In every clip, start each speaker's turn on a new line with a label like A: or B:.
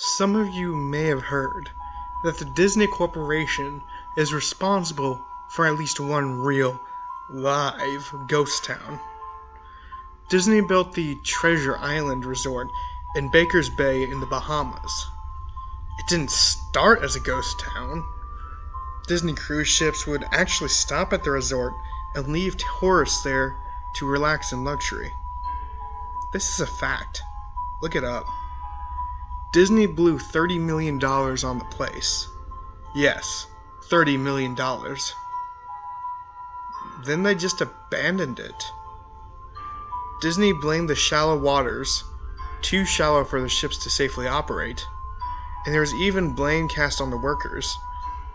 A: Some of you may have heard that the Disney Corporation is responsible for at least one real, live ghost town. Disney built the Treasure Island Resort in Baker's Bay in the Bahamas. It didn't start as a ghost town. Disney cruise ships would actually stop at the resort and leave tourists there to relax in luxury. This is a fact. Look it up. Disney blew $30 million on the place. Yes, $30 million. Then they just abandoned it. Disney blamed the shallow waters, too shallow for the ships to safely operate, and there was even blame cast on the workers,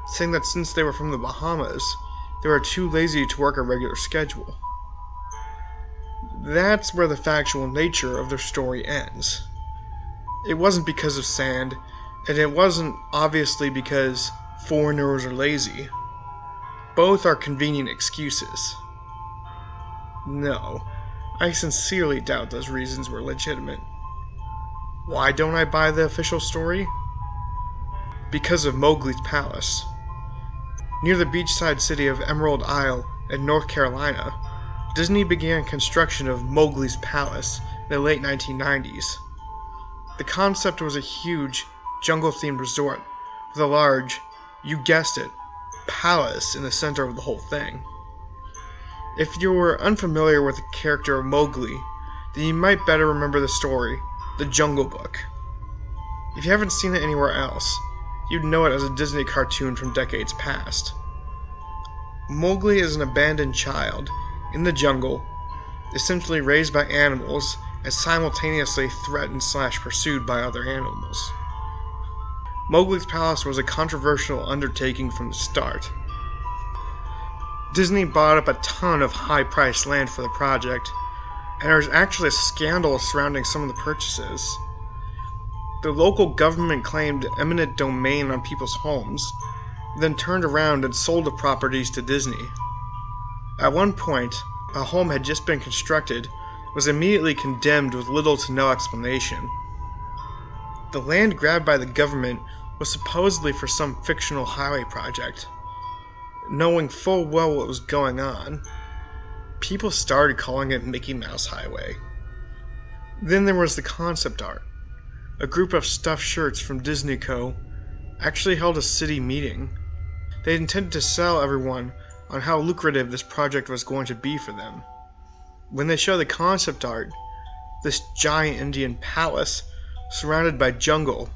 A: saying that since they were from the Bahamas, they were too lazy to work a regular schedule. That's where the factual nature of their story ends. It wasn't because of sand, and it wasn't obviously because foreigners are lazy. Both are convenient excuses. No, I sincerely doubt those reasons were legitimate. Why don't I buy the official story? Because of Mowgli's Palace. Near the beachside city of Emerald Isle in North Carolina, Disney began construction of Mowgli's Palace in the late 1990s. The concept was a huge, jungle-themed resort with a large, you guessed it, palace in the center of the whole thing. If you were unfamiliar with the character of Mowgli, then you might better remember the story, The Jungle Book. If you haven't seen it anywhere else, you'd know it as a Disney cartoon from decades past. Mowgli is an abandoned child in the jungle, essentially raised by animals and simultaneously threatened/pursued by other animals. Mowgli's Palace was a controversial undertaking from the start. Disney bought up a ton of high-priced land for the project, and there was actually a scandal surrounding some of the purchases. The local government claimed eminent domain on people's homes, then turned around and sold the properties to Disney. At one point, a home had just been constructed, was immediately condemned with little to no explanation. The land grabbed by the government was supposedly for some fictional highway project. Knowing full well what was going on, people started calling it Mickey Mouse Highway. Then there was the concept art. A group of stuffed shirts from Disney Co. actually held a city meeting. They intended to sell everyone on how lucrative this project was going to be for them. When they show the concept art, this giant Indian palace surrounded by jungle,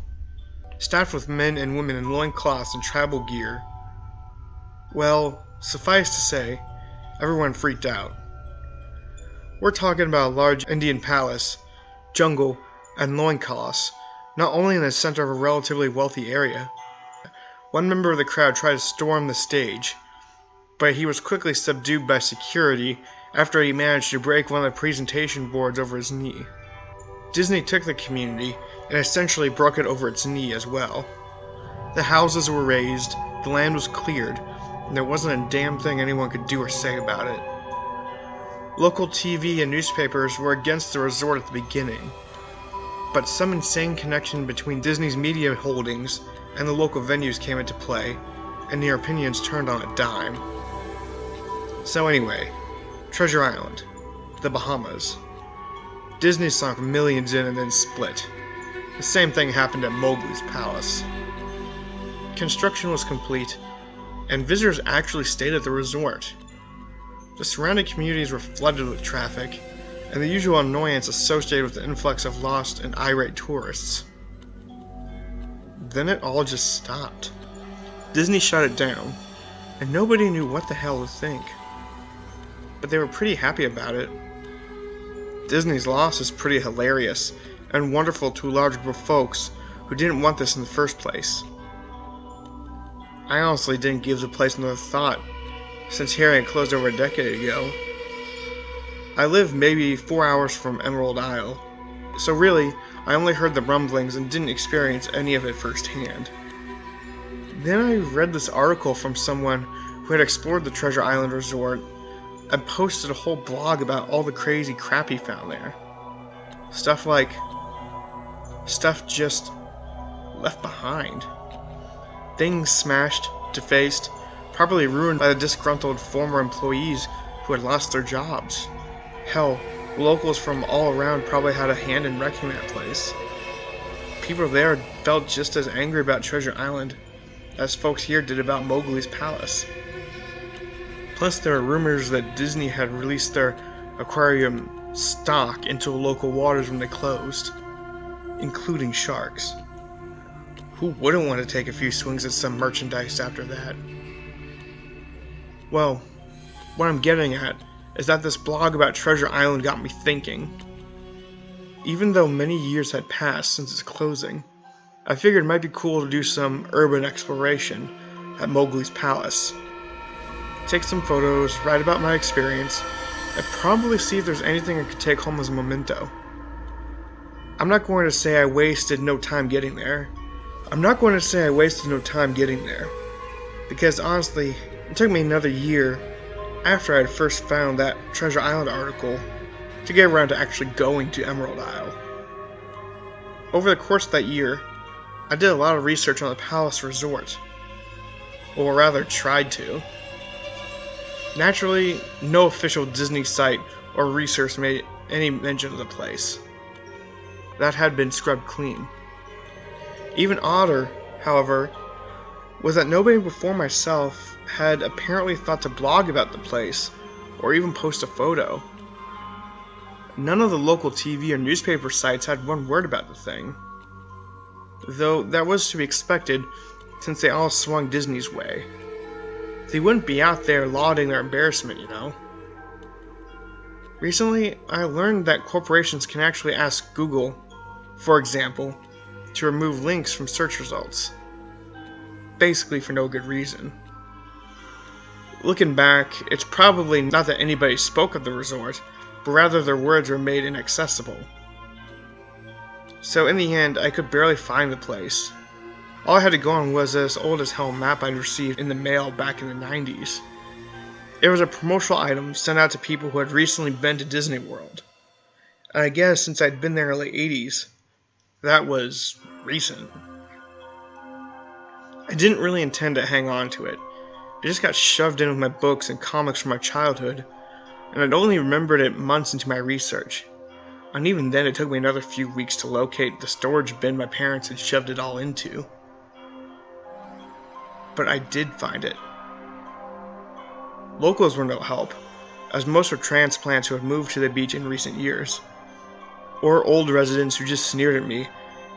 A: staffed with men and women in loincloths and tribal gear, well, suffice to say, everyone freaked out. We're talking about a large Indian palace, jungle, and loincloths, not only in the center of a relatively wealthy area. One member of the crowd tried to storm the stage, but he was quickly subdued by security after he managed to break one of the presentation boards over his knee. Disney took the community and essentially broke it over its knee as well. The houses were razed, the land was cleared, and there wasn't a damn thing anyone could do or say about it. Local TV and newspapers were against the resort at the beginning, but some insane connection between Disney's media holdings and the local venues came into play, and their opinions turned on a dime. So anyway, Treasure Island, the Bahamas. Disney sunk millions in and then split. The same thing happened at Mowgli's Palace. Construction was complete, and visitors actually stayed at the resort. The surrounding communities were flooded with traffic, and the usual annoyance associated with the influx of lost and irate tourists. Then it all just stopped. Disney shut it down, and nobody knew what the hell to think. But they were pretty happy about it. Disney's loss is pretty hilarious and wonderful to a large group of folks who didn't want this in the first place. I honestly didn't give the place another thought since hearing it closed over a decade ago. I live maybe 4 hours from Emerald Isle, so really I only heard the rumblings and didn't experience any of it firsthand. Then I read this article from someone who had explored the Treasure Island Resort and posted a whole blog about all the crazy crap he found there. Stuff just left behind. Things smashed, defaced, probably ruined by the disgruntled former employees who had lost their jobs. Hell, locals from all around probably had a hand in wrecking that place. People there felt just as angry about Treasure Island as folks here did about Mowgli's palace. Plus, there were rumors that Disney had released their aquarium stock into local waters when they closed, including sharks. Who wouldn't want to take a few swings at some merchandise after that? Well, what I'm getting at is that this blog about Treasure Island got me thinking. Even though many years had passed since its closing, I figured it might be cool to do some urban exploration at Mowgli's palace. Take some photos, write about my experience, and probably see if there's anything I could take home as a memento. I'm not going to say I wasted no time getting there. Because honestly, it took me another year after I had first found that Treasure Island article to get around to actually going to Emerald Isle. Over the course of that year, I did a lot of research on the Palace Resort. Or rather, tried to. Naturally, no official Disney site or research made any mention of the place. That had been scrubbed clean. Even odder, however, was that nobody before myself had apparently thought to blog about the place, or even post a photo. None of the local TV or newspaper sites had one word about the thing. Though that was to be expected, since they all swung Disney's way. They wouldn't be out there lauding their embarrassment, you know. Recently, I learned that corporations can actually ask Google, for example, to remove links from search results. Basically for no good reason. Looking back, it's probably not that anybody spoke of the resort, but rather their words were made inaccessible. So in the end, I could barely find the place. All I had to go on was this old as hell map I'd received in the mail back in the 90s. It was a promotional item sent out to people who had recently been to Disney World. And I guess since I'd been there in the late 80s, that was recent. I didn't really intend to hang on to it. It just got shoved in with my books and comics from my childhood, and I'd only remembered it months into my research. And even then it took me another few weeks to locate the storage bin my parents had shoved it all into. But I did find it. Locals were no help, as most were transplants who had moved to the beach in recent years, or old residents who just sneered at me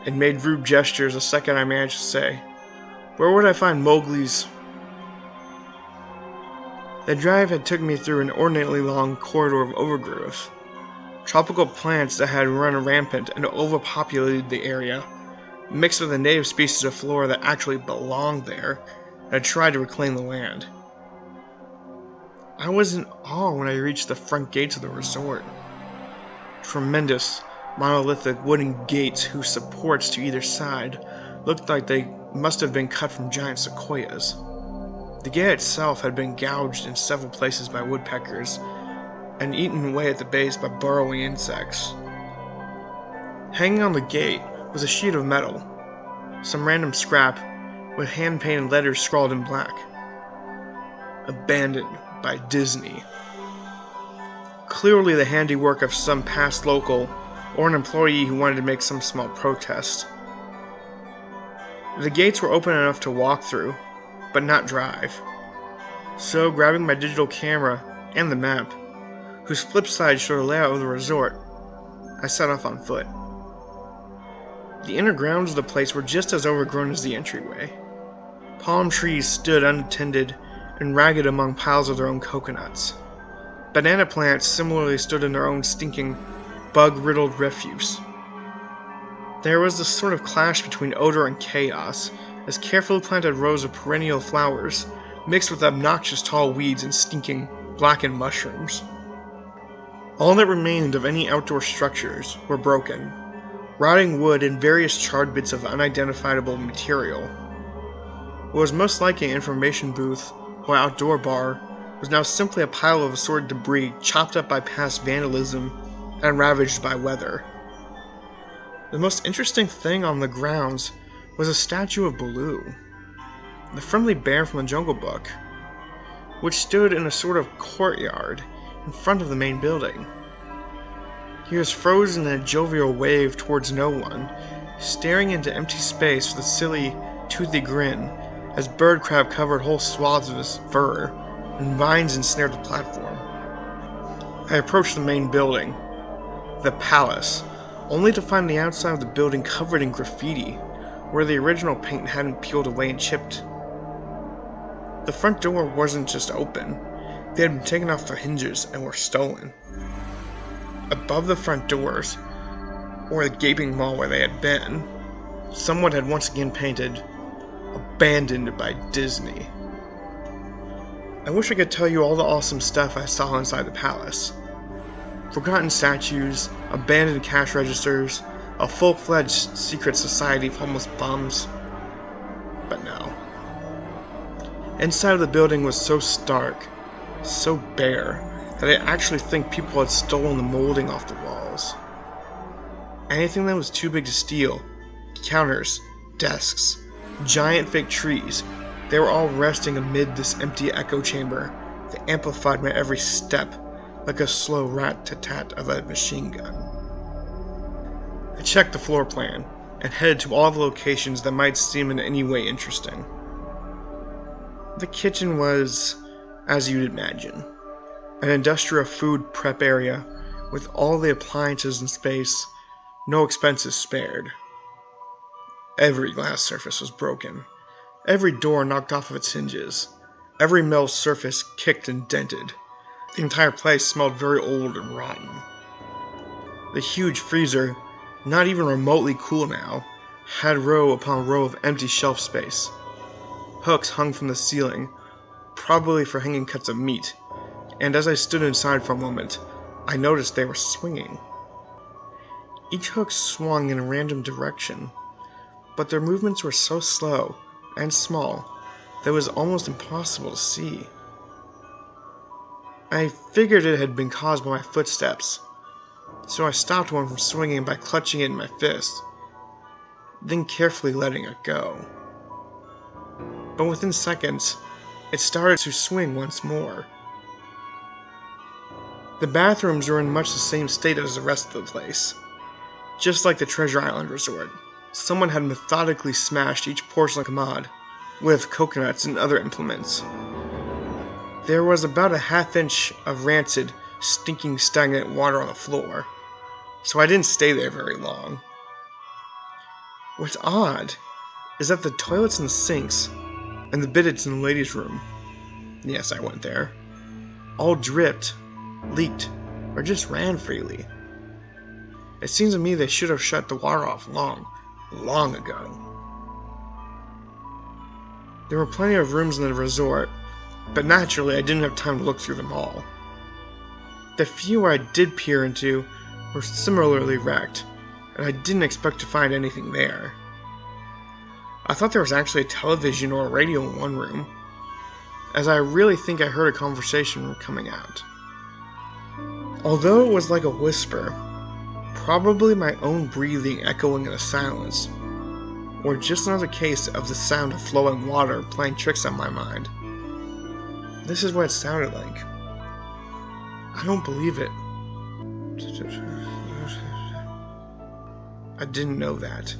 A: and made rude gestures the second I managed to say, "Where would I find Mowgli's?" The drive had took me through an inordinately long corridor of overgrowth. Tropical plants that had run rampant and overpopulated the area, mixed with the native species of flora that actually belonged there, and had tried to reclaim the land. I was in awe when I reached the front gates of the resort. Tremendous, monolithic wooden gates whose supports to either side looked like they must have been cut from giant sequoias. The gate itself had been gouged in several places by woodpeckers, and eaten away at the base by burrowing insects. Hanging on the gate was a sheet of metal, some random scrap with hand-painted letters scrawled in black. Abandoned by Disney. Clearly the handiwork of some past local or an employee who wanted to make some small protest. The gates were open enough to walk through, but not drive. So, grabbing my digital camera and the map, whose flip side showed a layout of the resort, I set off on foot. The inner grounds of the place were just as overgrown as the entryway. Palm trees stood unattended and ragged among piles of their own coconuts. Banana plants similarly stood in their own stinking, bug-riddled refuse. There was this sort of clash between odor and chaos, as carefully planted rows of perennial flowers mixed with obnoxious tall weeds and stinking, blackened mushrooms. All that remained of any outdoor structures were broken, rotting wood and various charred bits of unidentifiable material. What was most likely an information booth or outdoor bar was now simply a pile of assorted debris chopped up by past vandalism and ravaged by weather. The most interesting thing on the grounds was a statue of Baloo, the friendly bear from the Jungle Book, which stood in a sort of courtyard in front of the main building. He was frozen in a jovial wave towards no one, staring into empty space with a silly, toothy grin as bird crab covered whole swaths of his fur and vines ensnared the platform. I approached the main building, the palace, only to find the outside of the building covered in graffiti, where the original paint hadn't peeled away and chipped. The front door wasn't just open, they had been taken off their hinges and were stolen. Above the front doors, or the gaping maw where they had been, someone had once again painted, "Abandoned by Disney." I wish I could tell you all the awesome stuff I saw inside the palace. Forgotten statues, abandoned cash registers, a full-fledged secret society of homeless bums. But no. Inside of the building was so stark, so bare, that I actually think people had stolen the molding off the walls. Anything that was too big to steal, counters, desks, giant fake trees, they were all resting amid this empty echo chamber that amplified my every step like a slow rat-tat-tat of a machine gun. I checked the floor plan and headed to all the locations that might seem in any way interesting. The kitchen was, as you'd imagine, an industrial food prep area with all the appliances in space, no expenses spared. Every glass surface was broken, every door knocked off of its hinges, every metal surface kicked and dented. The entire place smelled very old and rotten. The huge freezer, not even remotely cool now, had row upon row of empty shelf space. Hooks hung from the ceiling, probably for hanging cuts of meat, and as I stood inside for a moment, I noticed they were swinging. Each hook swung in a random direction, but their movements were so slow and small that it was almost impossible to see. I figured it had been caused by my footsteps, so I stopped one from swinging by clutching it in my fist, then carefully letting it go. But within seconds, it started to swing once more. The bathrooms were in much the same state as the rest of the place. Just like the Treasure Island resort, someone had methodically smashed each porcelain commode with coconuts and other implements. There was about a half-inch of rancid, stinking, stagnant water on the floor, so I didn't stay there very long. What's odd is that the toilets and the sinks, and the bidets in the ladies' room, yes, I went there, all dripped, leaked, or just ran freely. It seems to me they should have shut the water off long ago. There were plenty of rooms in the resort, but naturally I didn't have time to look through them all. The few I did peer into were similarly wrecked, and I didn't expect to find anything there. I thought there was actually a television or a radio in one room, as I really think I heard a conversation coming out. Although it was like a whisper, probably my own breathing echoing in the silence, or just another case of the sound of flowing water playing tricks on my mind. This is what it sounded like. I don't believe it. I didn't know that.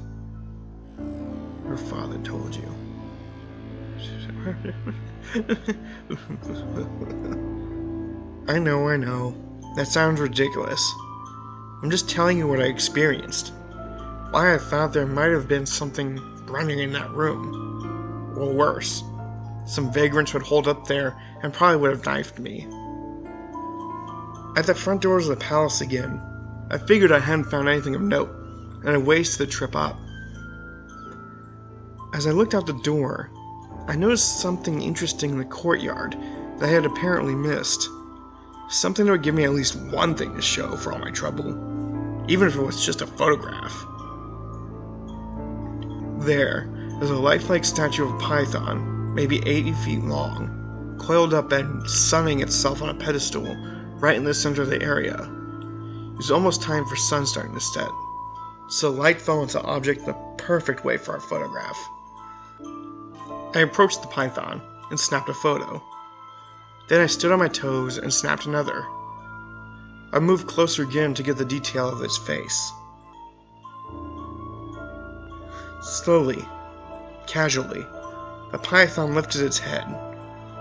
A: Your father told you. I know. That sounds ridiculous. I'm just telling you what I experienced. Why I thought there might have been something running in that room. Or worse, some vagrants would hold up there and probably would have knifed me. At the front doors of the palace again, I figured I hadn't found anything of note, and I wasted the trip up. As I looked out the door, I noticed something interesting in the courtyard that I had apparently missed. Something that would give me at least one thing to show for all my trouble, even if it was just a photograph. There is a lifelike statue of a python, maybe 80 feet long, coiled up and sunning itself on a pedestal right in the center of the area. It was almost time for sun starting to set. so light fell into the object the perfect way for a photograph. I approached the python and snapped a photo. Then I stood on my toes and snapped another. I moved closer again to get the detail of its face. Slowly, casually, the python lifted its head,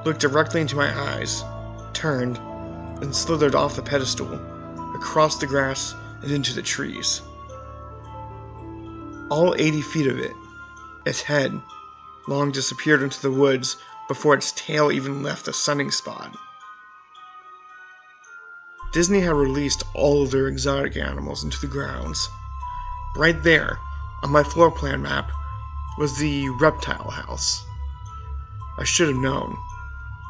A: looked directly into my eyes, turned, and slithered off the pedestal, across the grass and into the trees. All 80 feet of it, its head, long disappeared into the woods before its tail even left the sunning spot. Disney had released all of their exotic animals into the grounds. Right there, on my floor plan map, was the reptile house. I should have known.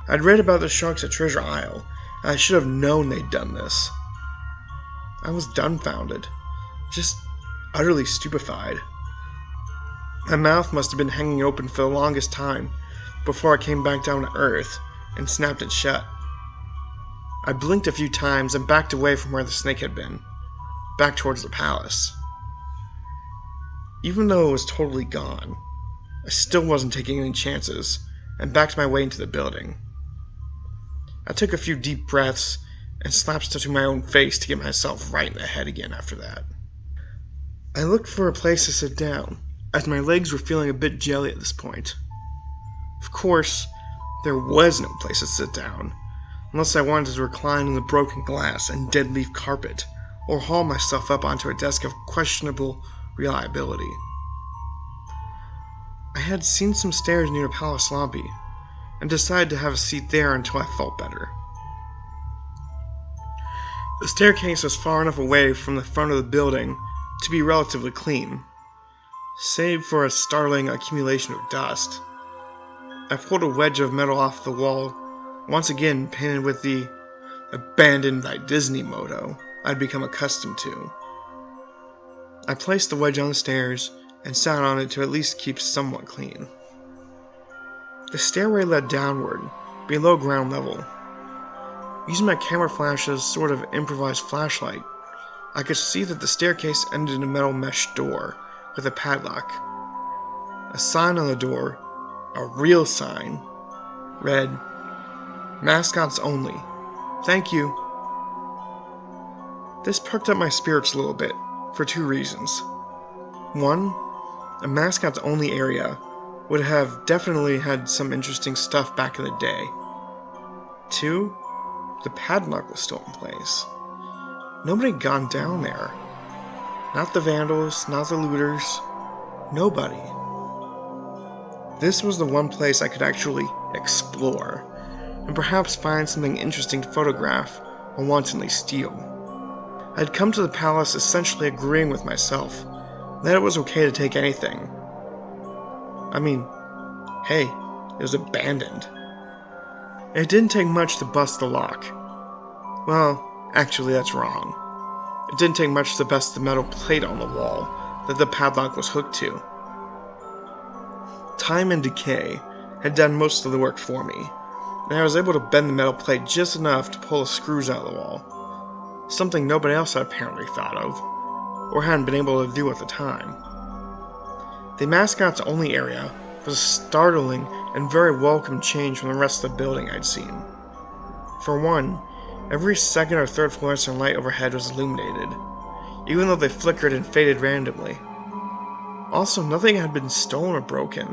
A: I'd read about the sharks at Treasure Isle, and I should have known they'd done this. I was dumbfounded, just utterly stupefied. My mouth must have been hanging open for the longest time before I came back down to earth and snapped it shut. I blinked a few times and backed away from where the snake had been, back towards the palace. Even though it was totally gone, I still wasn't taking any chances and backed my way into the building. I took a few deep breaths and slapped stuff to my own face to get myself right in the head again after that. I looked for a place to sit down, as my legs were feeling a bit jelly at this point. Of course, there was no place to sit down, unless I wanted to recline on the broken glass and dead leaf carpet, or haul myself up onto a desk of questionable reliability. I had seen some stairs near the palace lobby, and decided to have a seat there until I felt better. The staircase was far enough away from the front of the building to be relatively clean, save for a startling accumulation of dust. I pulled a wedge of metal off the wall, once again painted with the "Abandoned by Disney" motto I'd become accustomed to. I placed the wedge on the stairs and sat on it to at least keep somewhat clean. The stairway led downward, below ground level. Using my camera flash's sort of improvised flashlight, I could see that the staircase ended in a metal mesh door with a padlock. A sign on the door, a real sign, read, "Mascots only. Thank you." This perked up my spirits a little bit, for two reasons. One, a mascots only area would have definitely had some interesting stuff back in the day. Two, the padlock was still in place. Nobody had gone down there. Not the vandals, not the looters, nobody. This was the one place I could actually explore, and perhaps find something interesting to photograph or wantonly steal. I had come to the palace essentially agreeing with myself that it was okay to take anything. I mean, hey, it was abandoned. It didn't take much to bust the lock. Well, actually that's wrong. It didn't take much to bust the metal plate on the wall that the padlock was hooked to. Time and decay had done most of the work for me, and I was able to bend the metal plate just enough to pull the screws out of the wall, something nobody else had apparently thought of, or hadn't been able to do at the time. The mascots only area was a startling and very welcome change from the rest of the building I'd seen. For one, every second or third fluorescent light overhead was illuminated, even though they flickered and faded randomly. Also, nothing had been stolen or broken,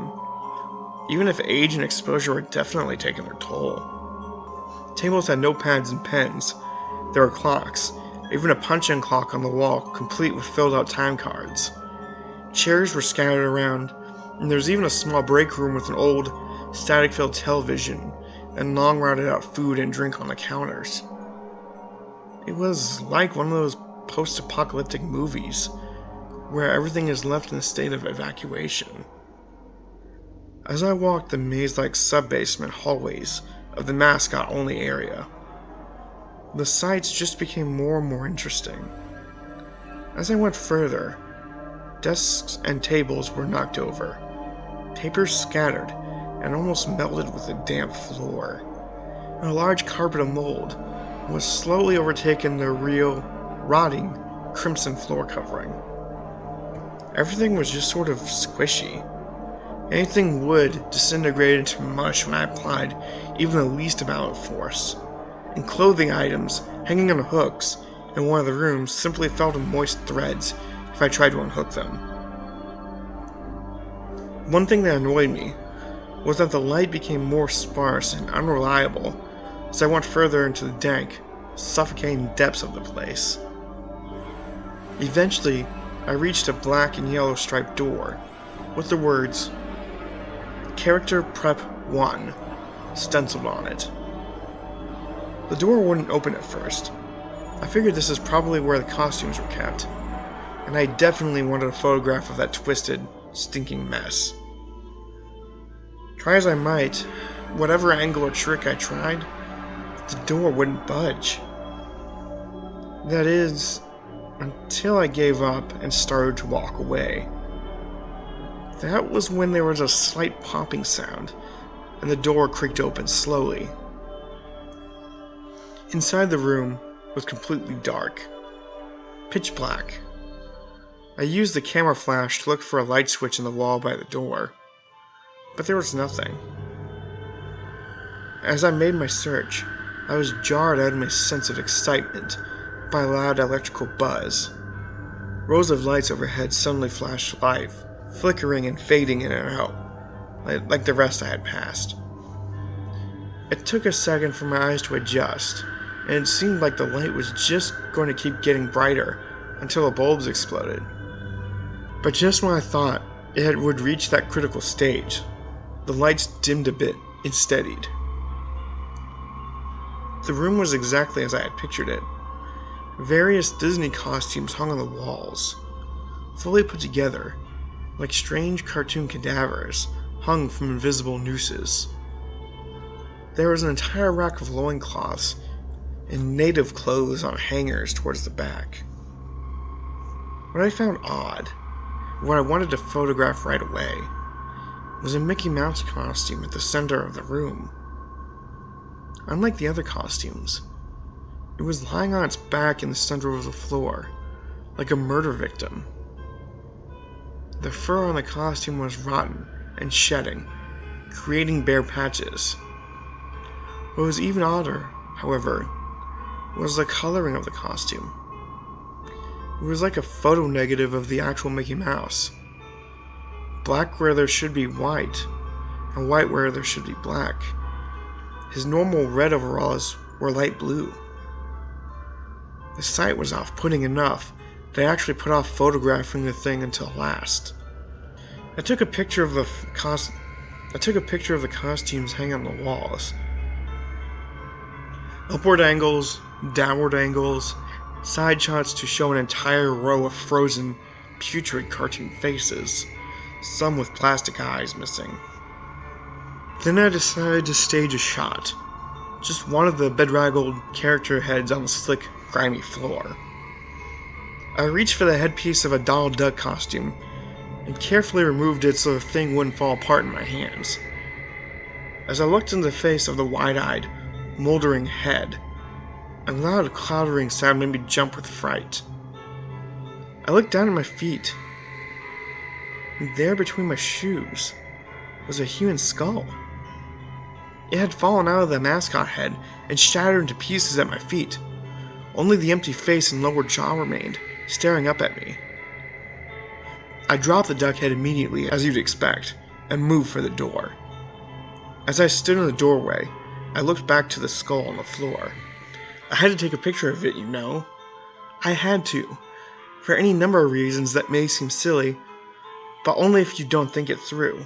A: even if age and exposure were definitely taking their toll. Tables had notepads and pens. There were clocks, even a punch-in clock on the wall, complete with filled-out time cards. Chairs were scattered around, and there was even a small break room with an old, static-filled television and long routed-out food and drink on the counters. It was like one of those post-apocalyptic movies, where everything is left in a state of evacuation. As I walked the maze-like sub-basement hallways of the mascot-only area, the sights just became more and more interesting. As I went further, desks and tables were knocked over, papers scattered and almost melted with the damp floor, and a large carpet of mold was slowly overtaking the real, rotting, crimson floor covering. Everything was just sort of squishy. Anything wood disintegrated into mush when I applied even the least amount of force. And clothing items hanging on hooks in one of the rooms simply fell to moist threads if I tried to unhook them. One thing that annoyed me was that the light became more sparse and unreliable as I went further into the dank, suffocating depths of the place. Eventually, I reached a black and yellow striped door with the words Character Prep 1 stenciled on it. The door wouldn't open at first. I figured this is probably where the costumes were kept, and I definitely wanted a photograph of that twisted, stinking mess. Try as I might, whatever angle or trick I tried, the door wouldn't budge. That is, until I gave up and started to walk away. That was when there was a slight popping sound, and the door creaked open slowly. Inside the room was completely dark, pitch black. I used the camera flash to look for a light switch in the wall by the door, but there was nothing. As I made my search, I was jarred out of my sense of excitement by a loud electrical buzz. Rows of lights overhead suddenly flashed life, flickering and fading in and out, like the rest I had passed. It took a second for my eyes to adjust, and it seemed like the light was just going to keep getting brighter until the bulbs exploded. But just when I thought it would reach that critical stage, the lights dimmed a bit and steadied. The room was exactly as I had pictured it. Various Disney costumes hung on the walls, fully put together, like strange cartoon cadavers hung from invisible nooses. There was an entire rack of loincloths and native clothes on hangers towards the back. What I found odd, what I wanted to photograph right away, was a Mickey Mouse costume at the center of the room. Unlike the other costumes, it was lying on its back in the center of the floor, like a murder victim. The fur on the costume was rotten and shedding, creating bare patches. What was even odder, however, was the coloring of the costume. It was like a photo negative of the actual Mickey Mouse. Black where there should be white, and white where there should be black. His normal red overalls were light blue. The sight was off-putting enough that I actually put off photographing the thing until last. I took a picture of the costumes hanging on the walls. Upward angles, downward angles, side shots to show an entire row of frozen, putrid cartoon faces, some with plastic eyes missing. Then I decided to stage a shot, just one of the bedraggled character heads on the slick, grimy floor. I reached for the headpiece of a Donald Duck costume and carefully removed it so the thing wouldn't fall apart in my hands. As I looked in the face of the wide-eyed, moldering head, a loud clattering sound made me jump with fright. I looked down at my feet, and there between my shoes was a human skull. It had fallen out of the mascot head and shattered into pieces at my feet. Only the empty face and lower jaw remained, staring up at me. I dropped the duck head immediately, as you'd expect, and moved for the door. As I stood in the doorway, I looked back to the skull on the floor. I had to take a picture of it, you know. I had to, for any number of reasons that may seem silly, but only if you don't think it through.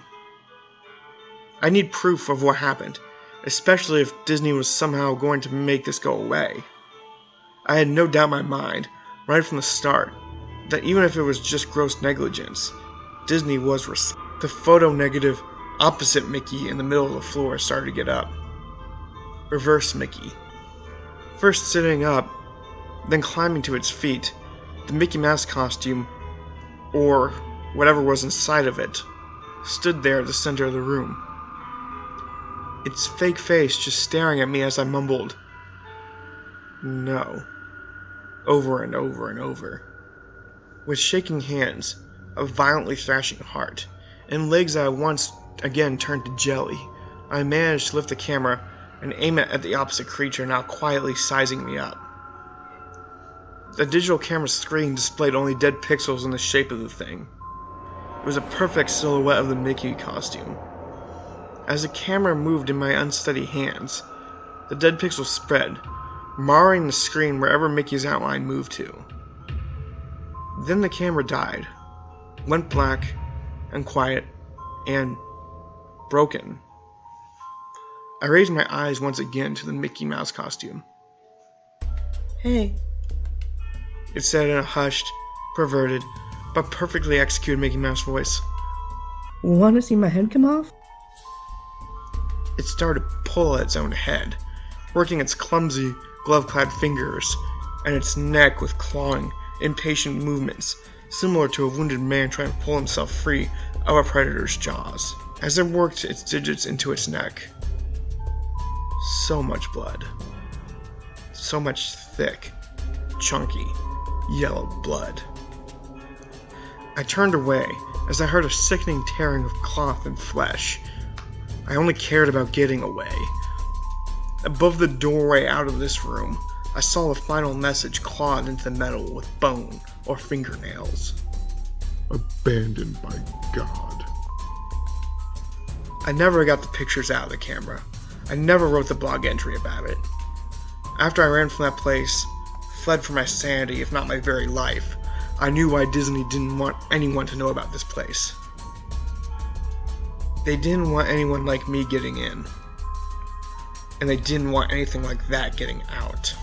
A: I need proof of what happened, especially if Disney was somehow going to make this go away. I had no doubt in my mind, right from the start, that even if it was just gross negligence, Disney was The photo negative opposite Mickey in the middle of the floor started to get up. Reverse Mickey. First sitting up, then climbing to its feet, the Mickey Mouse costume, or whatever was inside of it, stood there at the center of the room. Its fake face just staring at me as I mumbled, "No," over and over and over. With shaking hands, a violently thrashing heart, and legs that I once again turned to jelly. I managed to lift the camera and aim it at the opposite creature, now quietly sizing me up. The digital camera screen displayed only dead pixels in the shape of the thing. It was a perfect silhouette of the Mickey costume. As the camera moved in my unsteady hands, the dead pixels spread, marring the screen wherever Mickey's outline moved to. Then the camera died, went black, and quiet, and broken. I raised my eyes once again to the Mickey Mouse costume. "Hey," it said in a hushed, perverted, but perfectly executed Mickey Mouse voice.
B: "Want to see my head come off?"
A: It started to pull at its own head, working its clumsy, glove-clad fingers and its neck with clawing, impatient movements, similar to a wounded man trying to pull himself free of a predator's jaws. As it worked its digits into its neck, so much blood. So much thick, chunky, yellow blood. I turned away as I heard a sickening tearing of cloth and flesh. I only cared about getting away. Above the doorway out of this room, I saw the final message clawed into the metal with bone or fingernails.
C: Abandoned by God.
A: I never got the pictures out of the camera. I never wrote the blog entry about it. After I ran from that place, fled for my sanity, if not my very life, I knew why Disney didn't want anyone to know about this place. They didn't want anyone like me getting in. And they didn't want anything like that getting out.